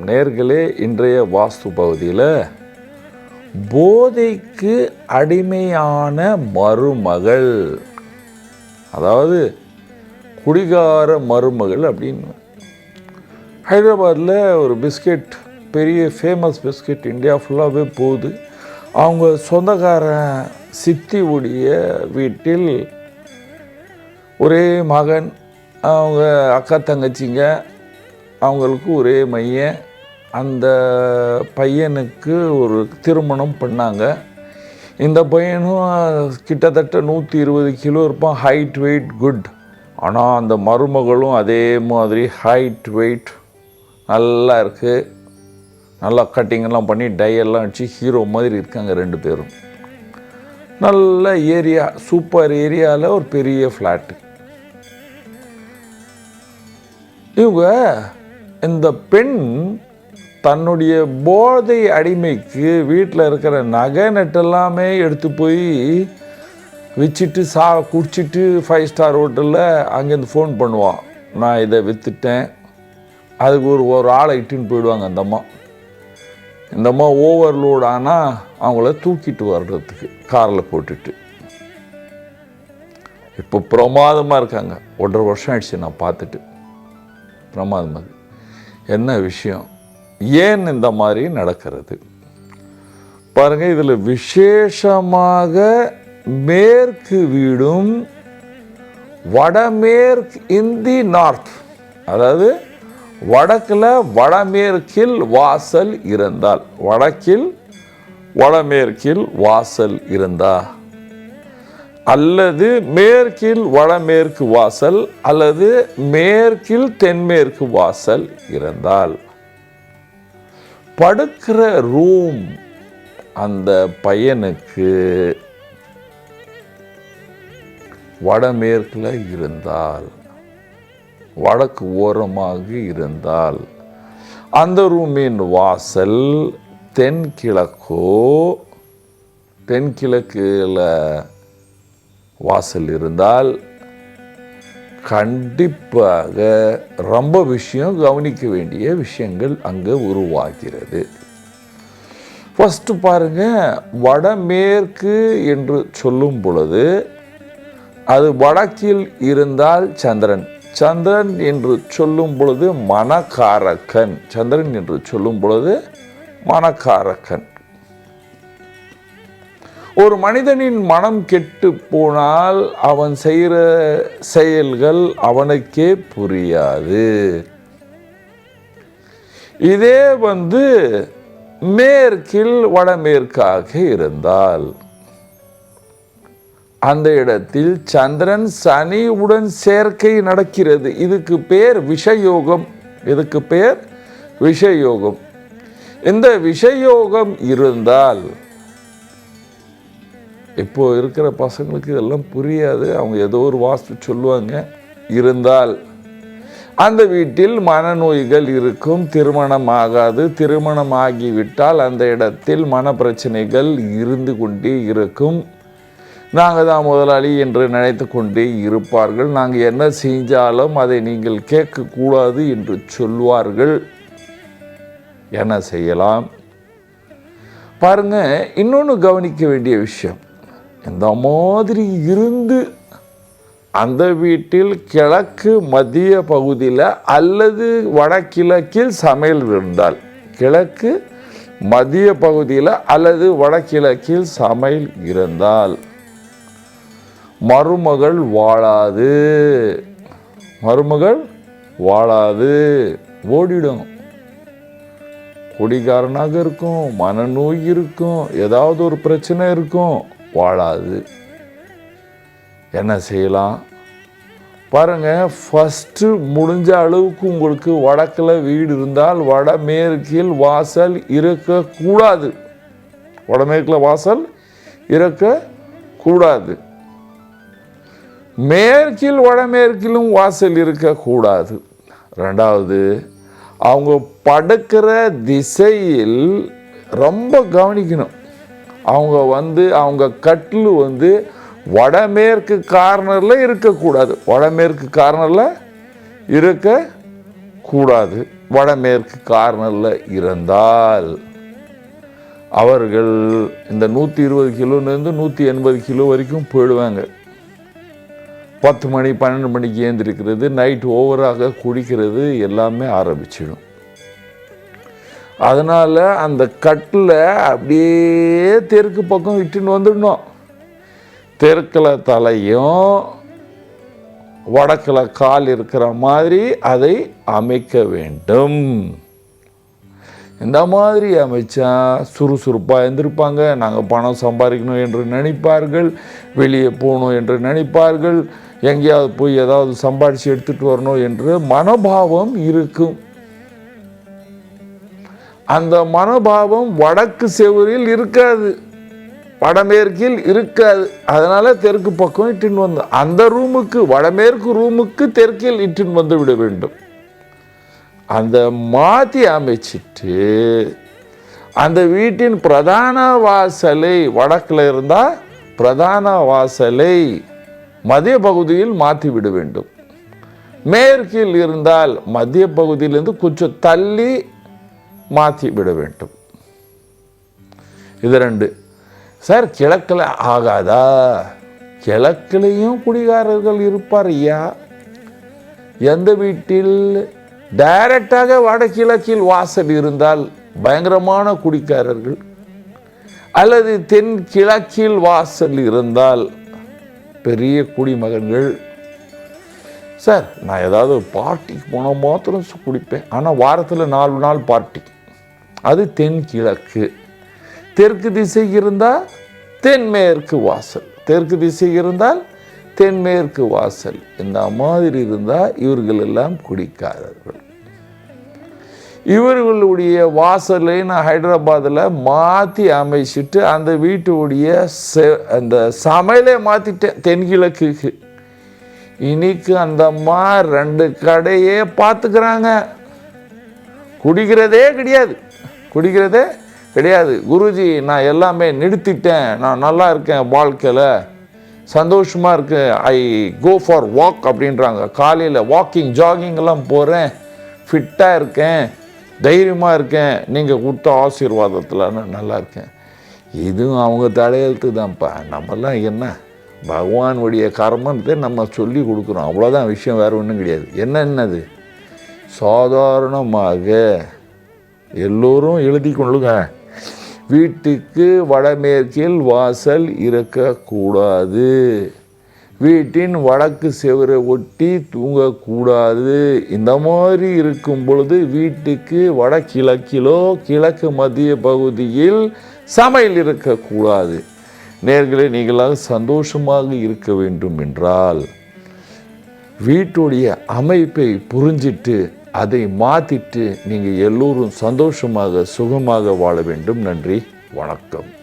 நேர்களே, இன்றைய வாஸ்து பகுதியில் போதைக்கு அடிமையான மருமகள், அதாவது குடிகார மருமகள் அப்படின்னு ஹைதராபாத்தில் ஒரு பிஸ்கெட், பெரிய ஃபேமஸ் பிஸ்கெட் இந்தியா ஃபுல்லாகவே போகுது. அவங்க சொந்தக்காரன் சித்தி உடைய வீட்டில் ஒரே மகன், அவங்க அக்கா தங்கச்சிங்க, அவங்களுக்கு ஒரே மையன். அந்த பையனுக்கு ஒரு திருமணம் பண்ணாங்க. இந்த பையனும் கிட்டத்தட்ட 120 கிலோ இருப்பான், ஹைட் வெயிட் குட். ஆனால் அந்த மருமகளும் அதே மாதிரி ஹைட் வெயிட் நல்லா இருக்குது, நல்லா கட்டிங்கெல்லாம் பண்ணி டையெல்லாம் அடித்து ஹீரோ மாதிரி இருக்காங்க ரெண்டு பேரும். நல்ல ஏரியா, சூப்பர் ஏரியாவில் ஒரு பெரிய ஃப்ளாட்டு. இவங்க இந்த பெண் தன்னுடைய போதை அடிமைக்கு வீட்டில் இருக்கிற நகை நட்டெல்லாமே எடுத்து போய் வச்சுட்டு குடிச்சிட்டு 5 ஸ்டார் ஹோட்டலில் அங்கேருந்து ஃபோன் பண்ணுவான், நான் இதை விற்றுட்டேன். அதுக்கு ஒரு ஆளை இட்டுன்னு போயிடுவாங்க அந்த அம்மா. இந்த அம்மா ஓவர்லோட் ஆனால் அவங்கள தூக்கிட்டு வர்றதுக்கு காரில் போட்டுட்டு. இப்போ பிரமாதமாக இருக்காங்க. 1.5 வருஷம் ஆயிடுச்சு நான் பார்த்துட்டு. பிரமாதமாக என்ன விஷயம், ஏன் இந்த மாதிரி நடக்கிறது பாருங்கள். இதில் விசேஷமாக மேற்கு வீடும் வடமேற்கு இந்தி நார்த், அதாவது வடக்கில் வடமேற்கில் வாசல் இருந்தால், வடக்கில் வடமேற்கில் வாசல் இருந்தா, அல்லது மேற்கில் வடமேற்கு வாசல், அல்லது மேற்கில் தென்மேற்கு வாசல் இருந்தால், படுக்கிற ரூம் அந்த பையனுக்கு வடமேற்கில் இருந்தால், வடக்கு ஓரமாக இருந்தால், அந்த ரூமின் வாசல் தென்கிழக்கில் வாசல் இருந்தால் கண்டிப்பாக ரொம்ப கவனிக்க வேண்டிய விஷயங்கள் அங்கே உருவாகிறது. ஃபஸ்ட்டு பாருங்க, வடமேற்கு என்று சொல்லும் பொழுது அது வடக்கில் இருந்தால் சந்திரன். சந்திரன் என்று சொல்லும் பொழுது மனக்காரகன். சந்திரன் என்று சொல்லும் பொழுது மனக்காரகன். ஒரு மனிதனின் மனம் கெட்டு போனால் அவன் செய்கிற செயல்கள் அவனுக்கே புரியாது. இதே மேற்கில் வடமேற்காக இருந்தால், அந்த இடத்தில் சந்திரன் சனியுடன் சேர்க்கை நடக்கிறது. இதுக்கு பேர் விஷயோகம். இதுக்கு பேர் விஷயோகம். இந்த விஷயோகம் இருந்தால், இப்போ இருக்கிற பசங்களுக்கு இதெல்லாம் புரியாது, அவங்க ஏதோ ஒரு வாஸ்து சொல்லுவாங்க. இருந்தால் அந்த வீட்டில் மனநோய்கள் இருக்கும், திருமணம் ஆகாது. திருமணம் ஆகிவிட்டால் அந்த இடத்தில் மன பிரச்சனைகள் இருந்து கொண்டே இருக்கும். நாங்கள் தான் முதலாளி என்று நினைத்து கொண்டே இருப்பார்கள். நாங்கள் என்ன செஞ்சாலும் அதை நீங்கள் கேட்கக்கூடாது என்று சொல்வார்கள். என்ன செய்யலாம் பாருங்க. இன்னொன்று கவனிக்க வேண்டிய விஷயம், இந்த மாதிரி இருந்து அந்த வீட்டில் கிழக்கு மத்திய பகுதியில் அல்லது வடகிழக்கில் சமையல் இருந்தால், கிழக்கு மத்திய பகுதியில் அல்லது வடகிழக்கில் சமையல் இருந்தால் மருமகள் வாழாது. மருமகள் வாழாது, ஓடிடும். குடிகாரனாக இருக்கும், மனநோய் இருக்கும், ஏதாவது ஒரு பிரச்சனை இருக்கும், வாழாது. என்ன செய்யலாம் பாருங்க. ஃபஸ்ட்டு முடிஞ்ச அளவுக்கு உங்களுக்கு வடக்கில் வீடு இருந்தால் வடமேற்கில் வாசல் இருக்கக்கூடாது. வடமேற்கில் வாசல் இருக்கக்கூடாது. மேற்கில் வடமேற்கிலும் வாசல் இருக்கக்கூடாது. ரெண்டாவது, அவங்க படுக்கிற திசையில் ரொம்ப கவனிக்கணும். அவங்க கட்டில் வடமேற்கு கார்னரில் இருக்கக்கூடாது. வடமேற்கு கார்னரில் இருக்கக்கூடாது. வடமேற்கு கார்னரில் இருந்தால் அவர்கள் இந்த 120 கிலோலேருந்து 180 கிலோ வரைக்கும் போயிடுவாங்க. 10 மணி 12 மணிக்கு ஏந்திருக்கிறது, நைட் ஓவராக குடிக்கிறது எல்லாமே ஆரம்பிச்சிடும். அதனால் அந்த கட்டில் அப்படியே தெற்கு பக்கம் இட்டுன்னு வந்துடணும். தெற்கில் தலையும் வடக்கில் கால் இருக்கிற மாதிரி அதை அமைக்க வேண்டும். இந்த மாதிரி அமைச்சா சுறுசுறுப்பாக எழுந்திருப்பாங்க. நாங்கள் பணம் சம்பாதிக்கணும் என்று நினைப்பார்கள், வெளியே போகணும் என்று நினைப்பார்கள், எங்கேயாவது போய் ஏதாவது சம்பாதிச்சு எடுத்துகிட்டு வரணும் என்று மனோபாவம் இருக்கும். அந்த மனோபாவம் வடக்கு செவரில் இருக்காது, வடமேற்கில் இருக்காது. அதனால தெற்கு பக்கம் இட்டுன்னு வந்து அந்த ரூமுக்கு, வடமேற்கு ரூமுக்கு தெற்கில் இட்டுன்னு வந்து விட வேண்டும். அந்த மாற்றி அமைச்சிட்டு அந்த வீட்டின் பிரதான வாசலை, வடக்கில் இருந்தால் பிரதான வாசலை மத்திய பகுதியில் மாற்றி விட வேண்டும். மேற்கில் இருந்தால் மத்திய பகுதியிலிருந்து கொஞ்சம் தள்ளி மாற்றி விட வேண்டும். இது 2. சார் கிழக்கில் ஆகாதா? கிழக்கிலையும் குடிகாரர்கள் இருப்பார் ஐயா. எந்த வீட்டில் டைரக்டாக வடகிழக்கில் வாசல் இருந்தால் பயங்கரமான குடிக்காரர்கள், அல்லது தென் கிழக்கில் வாசல் இருந்தால் பெரிய குடிமகன்கள். சார் நான் ஏதாவது பார்ட்டிக்கு போனால் மாத்திரம் குடிப்பேன், ஆனால் வாரத்தில் 4 நாள் பார்ட்டி. அது தென் கிழக்கு. தெற்கு திசை இருந்தால் தென்மேற்கு வாசல், தெற்கு திசை இருந்தால் தென்மேற்கு வாசல். இந்த மாதிரி இருந்தால் இவர்கள் எல்லாம் குடிக்காரர்கள். இவர்களுடைய வாசலை நான் ஹைதராபாத்தில் மாற்றி அமைச்சிட்டு அந்த வீட்டுடைய அந்த சமையலை மாற்றிட்டேன் தென்கிழக்குக்கு. இன்னைக்கு அந்த அம்மா 2 கடையே பார்த்துக்கிறாங்க. குடிக்கிறதே கிடையாது. குருஜி நான் எல்லாமே நிறுத்திட்டேன், நான் நல்லா இருக்கேன், வாழ்க்கையில் சந்தோஷமாக இருக்கேன், ஐ கோ ஃபார் வாக் அப்படின்றாங்க. காலையில் வாக்கிங் ஜாகிங்கெல்லாம் போகிறேன், ஃபிட்டாக இருக்கேன், தைரியமாக இருக்கேன், நீங்கள் கொடுத்த ஆசீர்வாதத்தில் நான் நல்லா இருக்கேன். இதுவும் அவங்க தலையெழுத்து தான்ப்பா. நம்மெல்லாம் என்ன பகவானுடைய கர்மத்தை நம்ம சொல்லி கொடுக்குறோம், அவ்வளோதான் விஷயம், வேறு ஒன்றும் கிடையாது. என்னது சாதாரணமாக எல்லோரும் எழுதி கொள்ளுங்க. வீட்டுக்கு வடமேற்கில் வாசல் இருக்கக்கூடாது, வீட்டின் வடக்கு செவரை ஒட்டி தூங்கக்கூடாது. இந்த மாதிரி இருக்கும் பொழுது வீட்டுக்கு வடகிழக்கிலோ கிழக்கு மத்திய பகுதியில் சமையல் இருக்கக்கூடாது. நேர்களே, நீங்களாக சந்தோஷமாக இருக்க வேண்டும் என்றால் வீட்டுடைய அமைப்பை புரிஞ்சிட்டு அதை மாற்றிட்டு நீங்கள் எல்லோரும் சந்தோஷமாக சுகமாக வாழ வேண்டும். நன்றி, வணக்கம்.